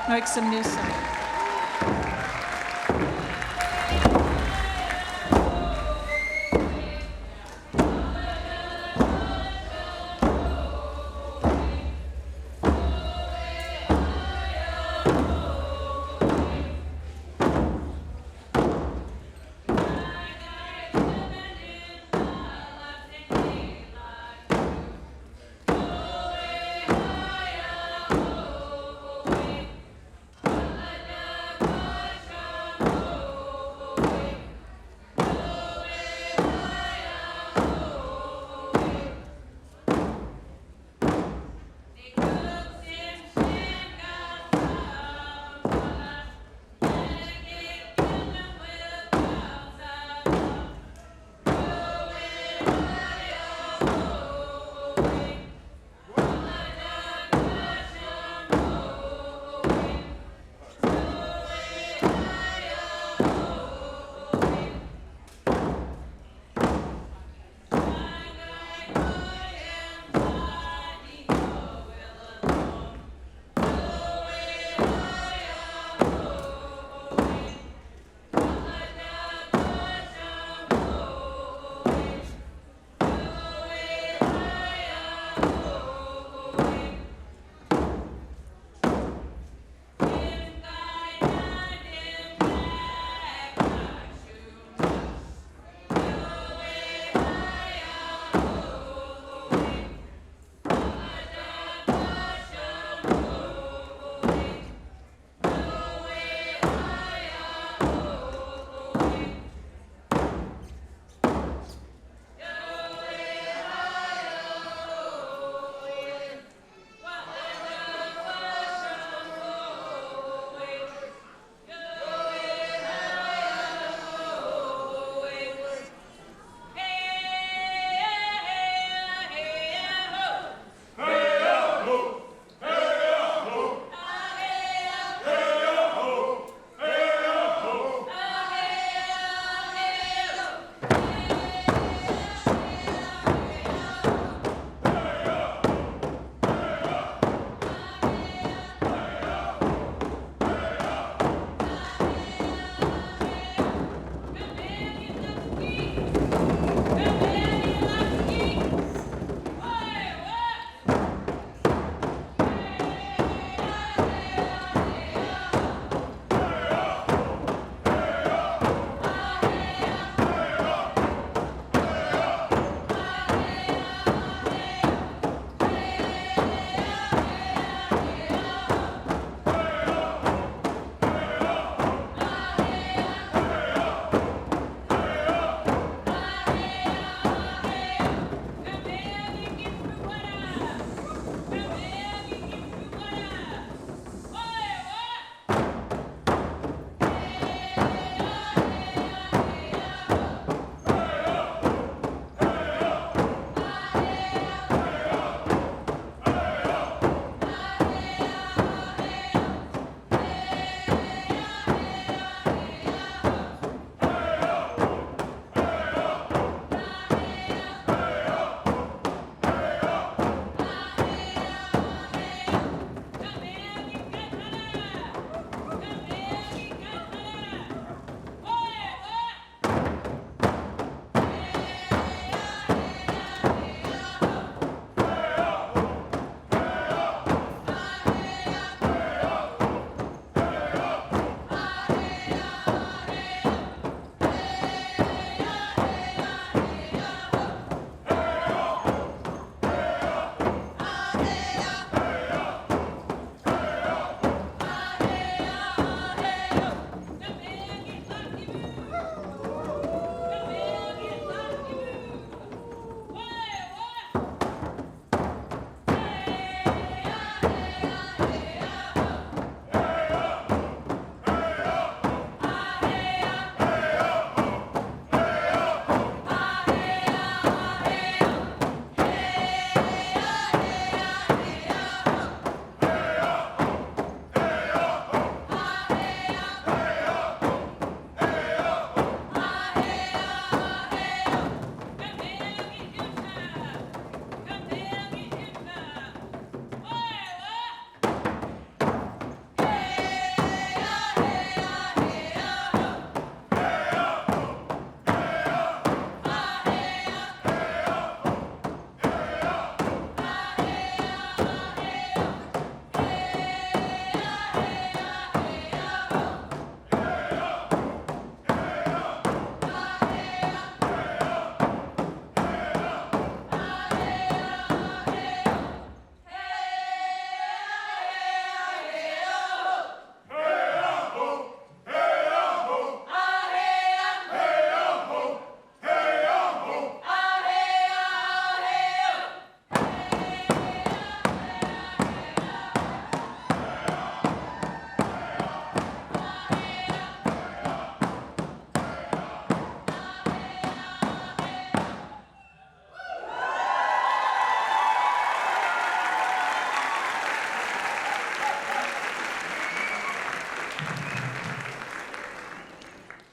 Make some new songs.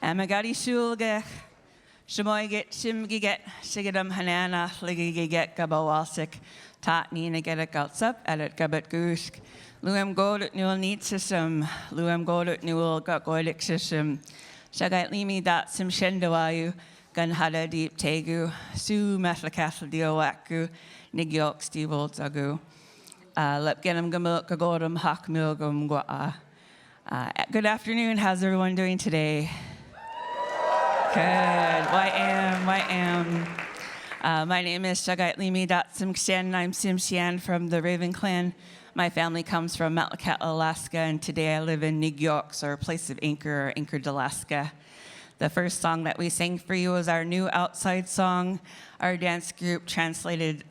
Amagadi shulge, Shamoygit, Shimgiget, Shigadam Hanana, Ligiget, Gabawalsik, Tat Nina Gedak Alsup, Edit Gabet Gusk, Luem Godet Newell Neatsism, Luem Godet Newell Gagoadik Sism, Shagat Limi Dat Simshendawayu, Gunhada Deep Tegu, Su Metlakasl Diowaku, Nigyok Stevel Zagu, Lepquinm Gagoadim Hakmilgum Gwa. Good afternoon. How's everyone doing today? Good. My name is Gumilgit Tsimshian. I'm Tsimshian from the Raven Clan. My family comes from Sealaska, Alaska, and today I live in Nigyok, or place of anchor, or anchored Alaska. The first song that we sang for you was our new outside song. Our dance group translated,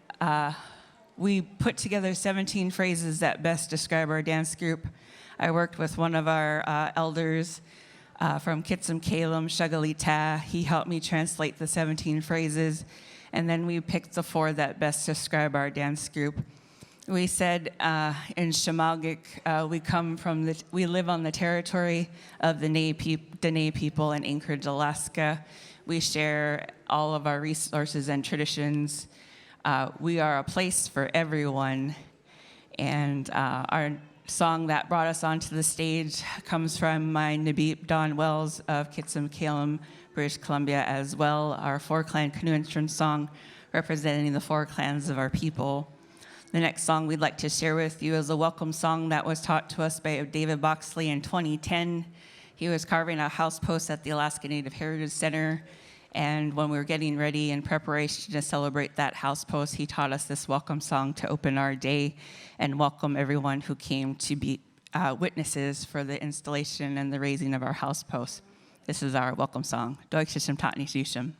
we put together 17 phrases that best describe our dance group. I worked with one of our elders from Tsimshian, Shagalita. He helped me translate the 17 phrases, and then we picked the 4 that best describe our dance group. We said in Gumilgit, we live on the territory of the Dene people in Anchorage, Alaska. We share all of our resources and traditions. We are a place for everyone, and our song that brought us onto the stage comes from my Nabeep Don Wells of Tsimshian, British Columbia as well, our 4-clan canoe entrance song representing the 4 clans of our people. The next song we'd like to share with you is a welcome song that was taught to us by David Boxley in 2010. He was carving a house post at the Alaska Native Heritage Center, and when we were getting ready in preparation to celebrate that house post, he taught us this welcome song to open our day and welcome everyone who came to be witnesses for the installation and the raising of our house post. This is our welcome song. Doikshishim Tatni Shishim.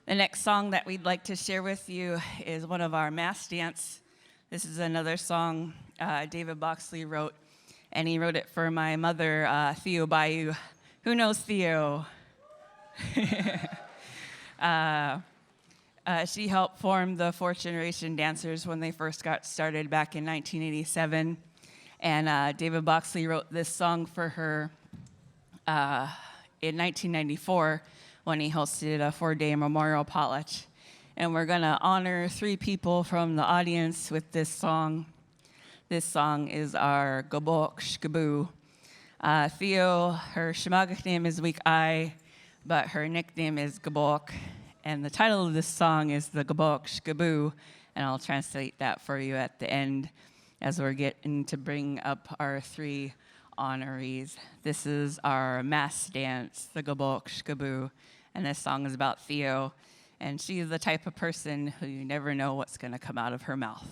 The next song that we'd like to share with you is one of our mass dance. This is another song David Boxley wrote, and he wrote it for my mother, Theo Bayou. Who knows Theo? She helped form the 4th generation dancers when they first got started back in 1987, and David Boxley wrote this song for her in 1994 when he hosted a 4-day memorial potlatch. And we're gonna honor 3 people from the audience with this song. This song is our Gabok Shkabu. Theo, her Shemagach name is Weak Eye, but her nickname is Gabok. And the title of this song is the Gabok Shkabu, and I'll translate that for you at the end as we're getting to bring up our 3 honorees. This is our mass dance, the Gabok Shkabu, and this song is about Theo. And she's the type of person who you never know what's going to come out of her mouth.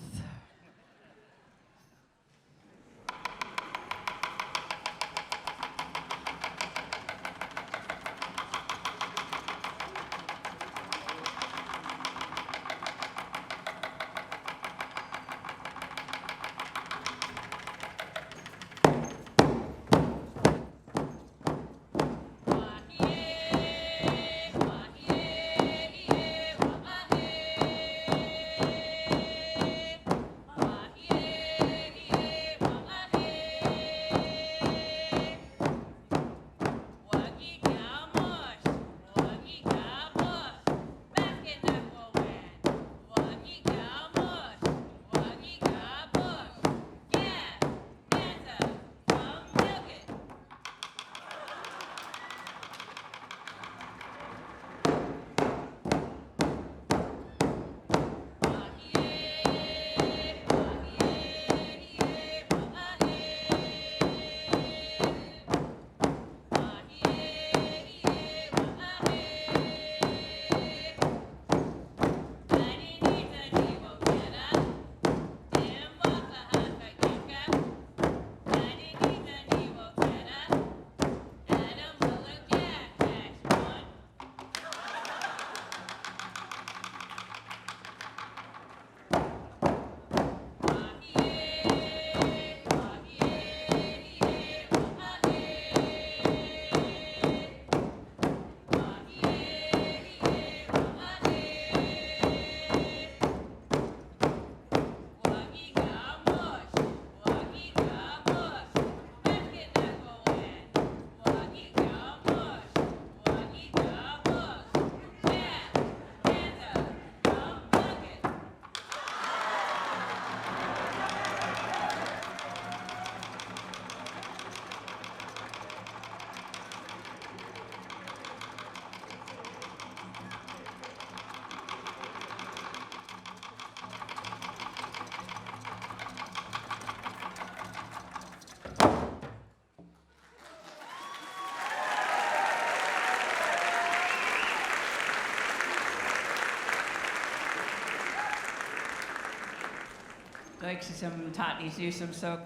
So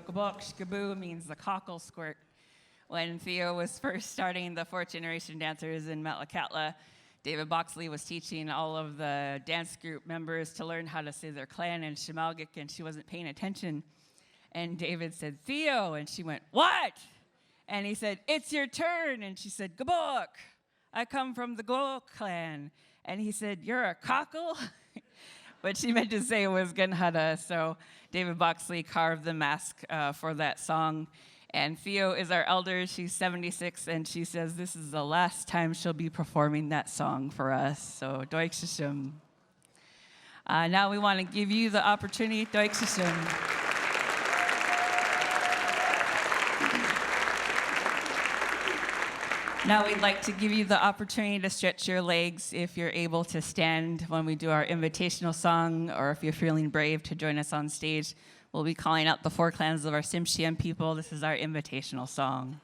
Gaboo means the cockle squirt. When Theo was first starting the fourth generation dancers in Metlakatla, David Boxley was teaching all of the dance group members to learn how to say their clan in Shimalgik, and she wasn't paying attention. And David said, "Theo," and she went, "What?" And he said, "It's your turn." And she said, "Gabook, I come from the Gagoadim clan." And he said, "You're a cockle?" What she meant to say was Gunhada. So David Boxley carved the mask for that song. And Theo is our elder. She's 76, and she says this is the last time she'll be performing that song for us. So Doikshishim. Now we want to give you the opportunity, Doikshishim. Now we'd like to give you the opportunity to stretch your legs if you're able to stand when we do our invitational song, or if you're feeling brave to join us on stage. We'll be calling out the 4 clans of our Tsimshian people. This is our invitational song.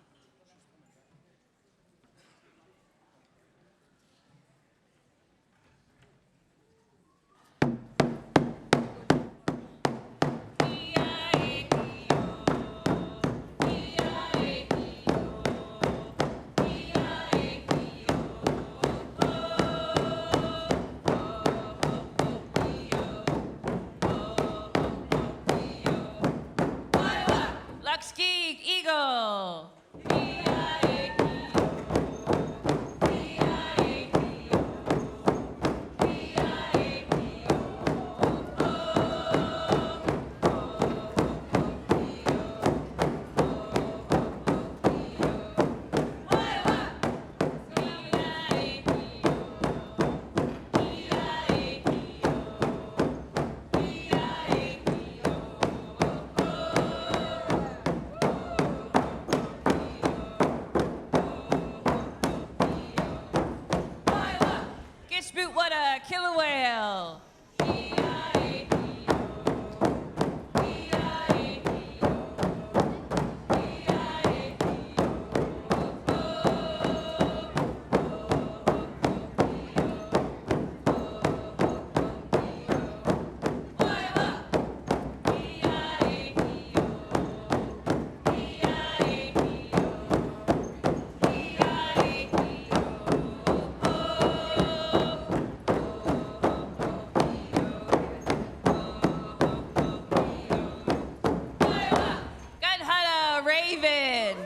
Eagle. What a killer whale! David.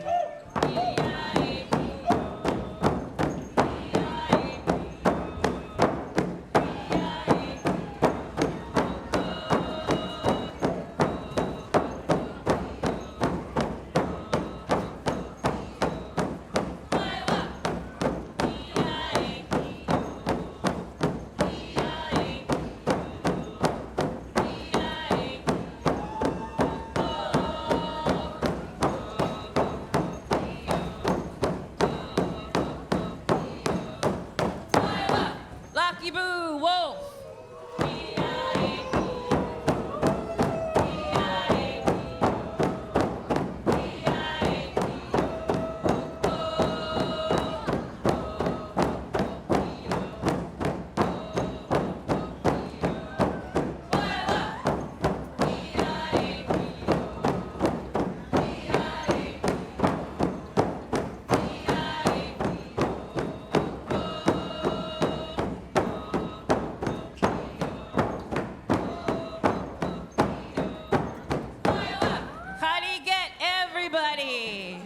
Lucky Boo, Wolf. How do you get everybody?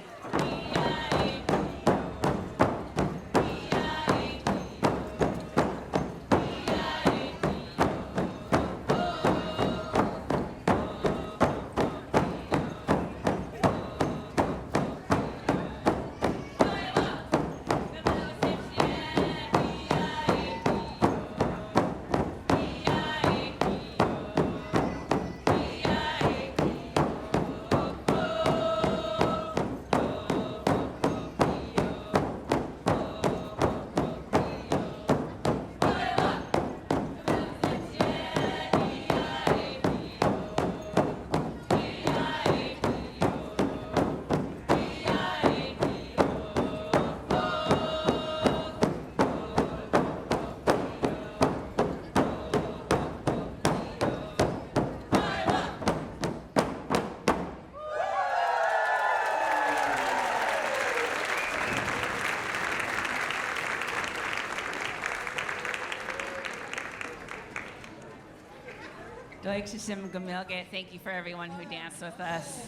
Gumilgit, thank you for everyone who danced with us.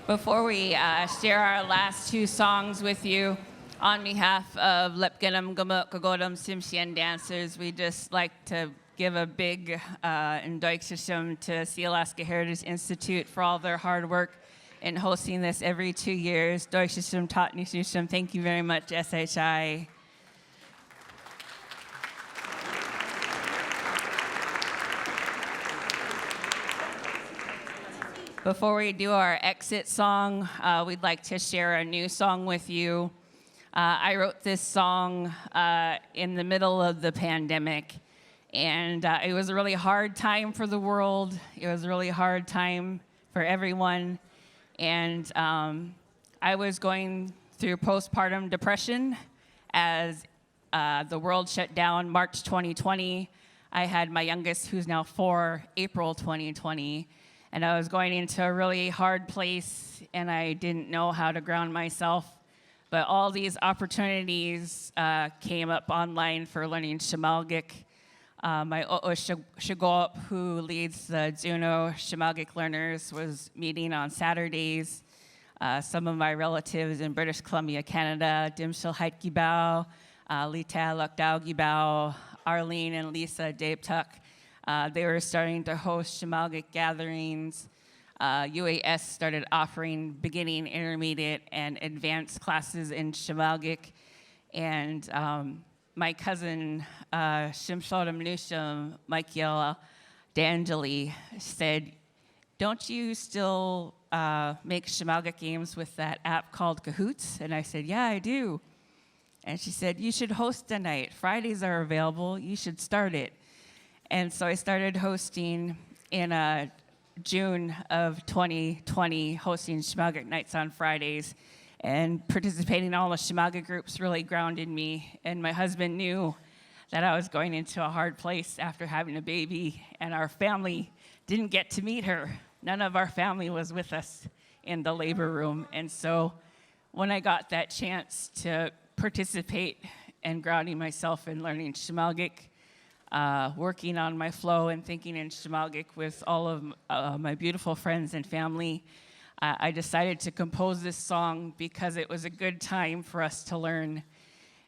Before we share our last two songs with you, on behalf of Lepquinm, Gagoadim, Tsimshian dancers, we just like to give a big Invitational to Sealaska Heritage Institute for all their hard work in hosting this every 2 years. Thank you very much, SHI. Before we do our exit song, we'd like to share a new song with you. I wrote this song in the middle of the pandemic, and it was a really hard time for the world. It was a really hard time for everyone. And I was going through postpartum depression as the world shut down March 2020. I had my youngest, who's now 4, April 2020. And I was going into a really hard place, and I didn't know how to ground myself. But all these opportunities came up online for learning Gumilgit. My Shagop, who leads the Juno Gumilgit learners, was meeting on Saturdays. Some of my relatives in British Columbia, Canada, Dimshil Haitgibao, Lita Lukdaugibao, Arlene and Lisa Daptuk, they were starting to host Gumilgit gatherings. UAS started offering beginning, intermediate, and advanced classes in Gumilgit. And my cousin, Shimshodam Nusham, Michael D'Angeli, said, "Don't you still make Gumilgit games with that app called Kahoots?" And I said, "Yeah, I do." And she said, "You should host a night. Fridays are available. You should start it." And so I started hosting in June of 2020, hosting Gumilgit nights on Fridays. And participating in all the Gumilgit groups really grounded me. And my husband knew that I was going into a hard place after having a baby, and our family didn't get to meet her. None of our family was with us in the labor room. And so when I got that chance to participate and grounding myself in learning Gumilgit, working on my flow and thinking in Gumilgit with all of my beautiful friends and family. I decided to compose this song because it was a good time for us to learn.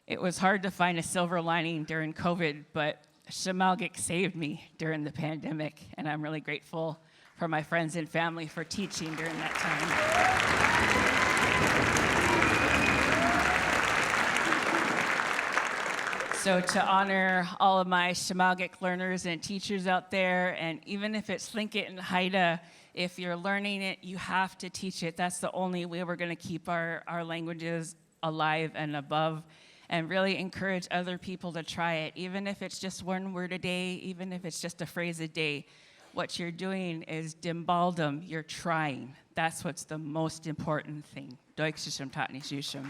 It was hard to find a silver lining during COVID, but Gumilgit saved me during the pandemic, and I'm really grateful for my friends and family for teaching during that time. So to honor all of my Gumilgit learners and teachers out there, and even if it's Tlingit and Haida, if you're learning it, you have to teach it. That's the only way we're going to keep our languages alive and above, and really encourage other people to try it. Even if it's just one word a day, even if it's just a phrase a day, what you're doing is dimbaldum, you're trying. That's what's the most important thing. Doik shishim tatni shishim.